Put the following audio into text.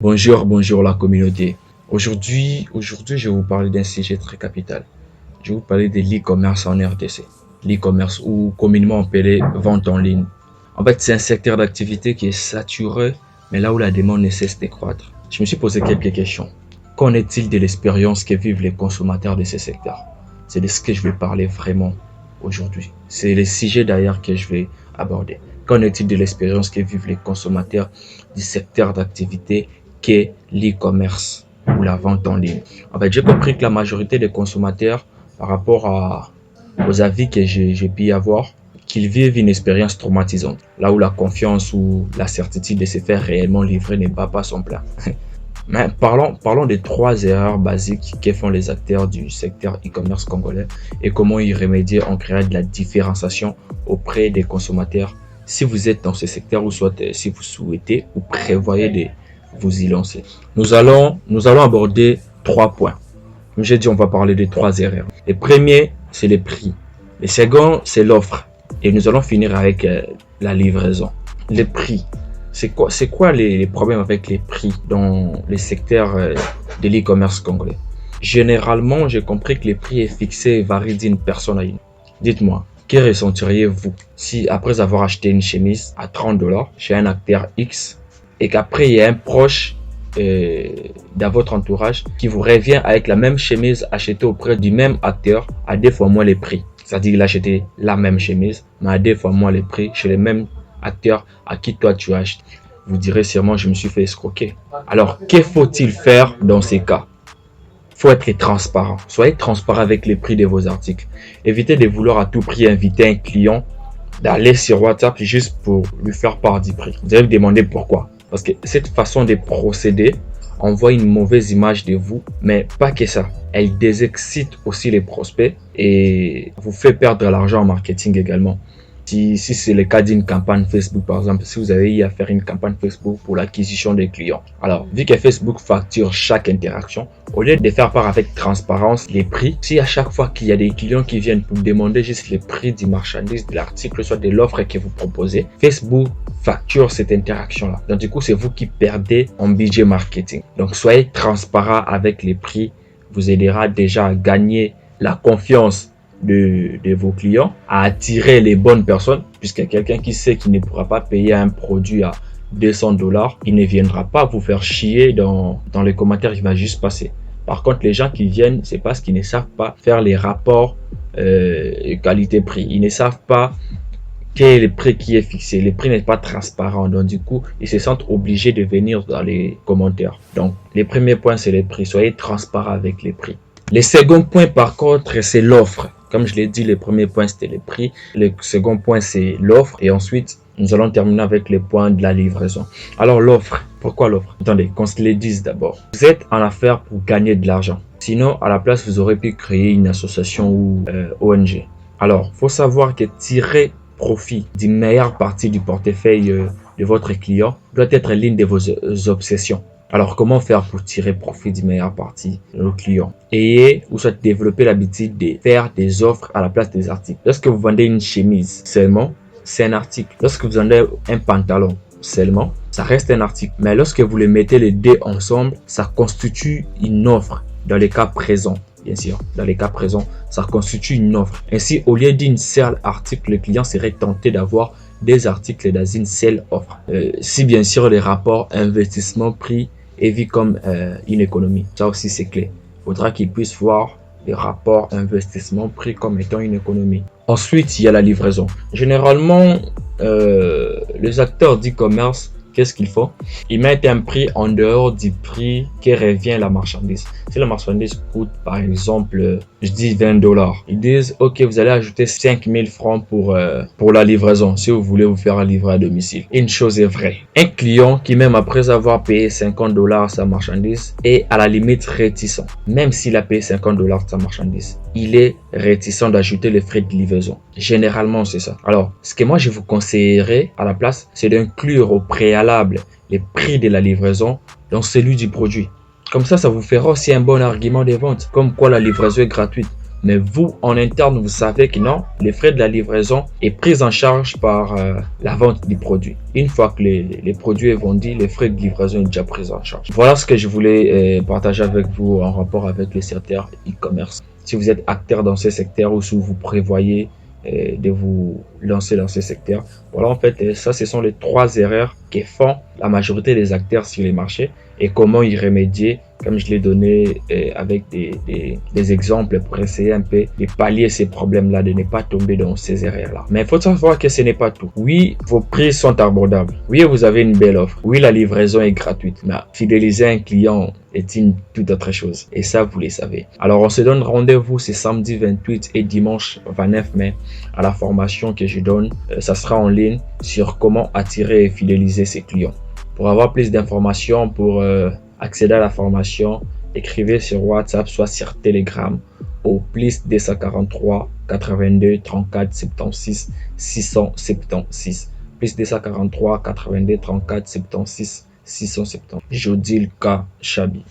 Bonjour la communauté. Aujourd'hui, je vais vous parler d'un sujet très capital. Je vais vous parler de l'e-commerce en RDC. L'e-commerce ou communément appelé vente en ligne. En fait, c'est un secteur d'activité qui est saturé, mais là où la demande ne cesse de croître. Je me suis posé quelques questions. Qu'en est-il de l'expérience que vivent les consommateurs de ce secteur? C'est de ce que je vais parler vraiment aujourd'hui. C'est le sujet d'ailleurs que je vais aborder. Qu'en est-il de l'expérience que vivent les consommateurs du secteur d'activité qu'est l'e-commerce ou la vente en ligne? En fait, j'ai compris que la majorité des consommateurs, par rapport aux avis que j'ai pu avoir, qu'ils vivent une expérience traumatisante, là où la confiance ou la certitude de se faire réellement livrer n'est pas son plein. Mais parlons des 3 erreurs basiques que font les acteurs du secteur e-commerce congolais et comment y remédier en créant de la différenciation auprès des consommateurs si vous êtes dans ce secteur ou soit si vous souhaitez ou prévoyez de vous y lancer. Nous allons aborder 3 points. Comme j'ai dit, on va parler des 3 erreurs. Le premier, c'est le prix. Le second, c'est l'offre. Et nous allons finir avec la livraison. Le prix. C'est quoi les problèmes avec les prix dans les secteurs de l'e-commerce congolais? Généralement, j'ai compris que les prix est fixé et varient d'une personne à une. Dites-moi, que ressentiriez-vous si après avoir acheté une chemise à 30 $ chez un acteur X et qu'après il y a un proche dans votre entourage qui vous revient avec la même chemise achetée auprès du même acteur à 2 fois moins les prix? C'est-à-dire qu'il a acheté la même chemise mais à 2 fois moins les prix chez les mêmes acteurs à qui toi tu achètes. Vous direz sûrement je me suis fait escroquer. Alors que faut-il faire dans ces cas? Faut être transparent. Soyez transparent avec les prix de vos articles. Évitez de vouloir à tout prix inviter un client d'aller sur WhatsApp juste pour lui faire part du prix. Vous allez vous demander pourquoi. Parce que cette façon de procéder envoie une mauvaise image de vous, mais pas que ça. Elle désexcite aussi les prospects et vous fait perdre l'argent en marketing également. Si c'est le cas d'une campagne Facebook, par exemple, si vous avez eu à faire une campagne Facebook pour l'acquisition des clients. Alors, vu que Facebook facture chaque interaction, au lieu de faire part avec transparence les prix, si à chaque fois qu'il y a des clients qui viennent pour demander juste le prix du marchandise, de l'article, soit de l'offre que vous proposez, Facebook facture cette interaction-là. Donc, du coup, c'est vous qui perdez en budget marketing. Donc, soyez transparent avec les prix, vous aidera déjà à gagner la confiance de vos clients, à attirer les bonnes personnes, puisque quelqu'un qui sait qu'il ne pourra pas payer un produit à 200 $, il ne viendra pas vous faire chier dans les commentaires, il va juste passer. Par contre, les gens qui viennent, c'est parce qu'ils ne savent pas faire les rapports qualité-prix. Ils ne savent pas quel est le prix qui est fixé. Le prix n'est pas transparent. Donc, du coup, ils se sentent obligés de venir dans les commentaires. Donc, les premiers points, c'est les prix. Soyez transparent avec les prix. Le second point, par contre, c'est l'offre. Comme je l'ai dit, le premier point, c'était le prix. Le second point, c'est l'offre. Et ensuite, nous allons terminer avec les points de la livraison. Alors, l'offre. Pourquoi l'offre? Attendez, qu'on se le dise d'abord. Vous êtes en affaire pour gagner de l'argent. Sinon, à la place, vous aurez pu créer une association ou ONG. Alors, faut savoir que tirer profit d'une meilleure partie du portefeuille de votre client doit être l'une de vos obsessions. Alors, comment faire pour tirer profit d'une meilleure partie de nos clients? Ayez ou soit développer l'habitude de faire des offres à la place des articles. Lorsque vous vendez une chemise seulement, c'est un article. Lorsque vous vendez un pantalon seulement, ça reste un article. Mais lorsque vous les mettez les deux ensemble, ça constitue une offre dans les cas présents. Bien sûr, dans les cas présents, ça constitue une offre. Ainsi, au lieu d'une seule article, le client serait tenté d'avoir des articles dans une seule offre. Si bien sûr, les rapports investissement-prix est vu comme une économie. Ça aussi, c'est clé. Il faudra qu'il puisse voir les rapports investissement-prix comme étant une économie. Ensuite, il y a la livraison. Généralement, les acteurs d'e-commerce, qu'est-ce qu'ils font? Ils mettent un prix en dehors du prix que revient la marchandise. Si la marchandise coûte, par exemple, je dis 20 $, ils disent, ok, vous allez ajouter 5000 francs pour la livraison, si vous voulez vous faire livrer à domicile. Une chose est vraie. Un client qui, même après avoir payé 50 $ sa marchandise, est à la limite réticent. Même s'il a payé 50 $ sa marchandise, il est réticent d'ajouter les frais de livraison. Généralement, c'est ça. Alors, ce que moi, je vous conseillerais à la place, c'est d'inclure au préalable les prix de la livraison dans celui du produit. Comme ça vous fera aussi un bon argument de vente. Comme quoi la livraison est gratuite. Mais vous, en interne, vous savez que non, les frais de la livraison est pris en charge par la vente du produit. Une fois que les produits est vendus, les frais de livraison sont déjà pris en charge. Voilà ce que je voulais partager avec vous en rapport avec le secteur e-commerce. Si vous êtes acteur dans ce secteur ou si vous prévoyez de vous lancer dans ce secteur. Voilà, en fait, ça, ce sont les 3 erreurs que font la majorité des acteurs sur les marchés et comment y remédier, comme je l'ai donné avec des exemples pour essayer un peu de pallier ces problèmes-là, de ne pas tomber dans ces erreurs-là. Mais il faut savoir que ce n'est pas tout. Oui, vos prix sont abordables. Oui, vous avez une belle offre. Oui, la livraison est gratuite. Mais fidéliser un client est une toute autre chose. Et ça, vous le savez. Alors, on se donne rendez-vous ce samedi 28 et dimanche 29 mai à la formation que je donne. Ça sera en ligne sur comment attirer et fidéliser ses clients. Pour avoir plus d'informations, pour accéder à la formation, écrivez sur WhatsApp, soit sur Telegram au plus 243 82 34 76 676. Plus 243 82 34 76 670. Jodil K. Chabi.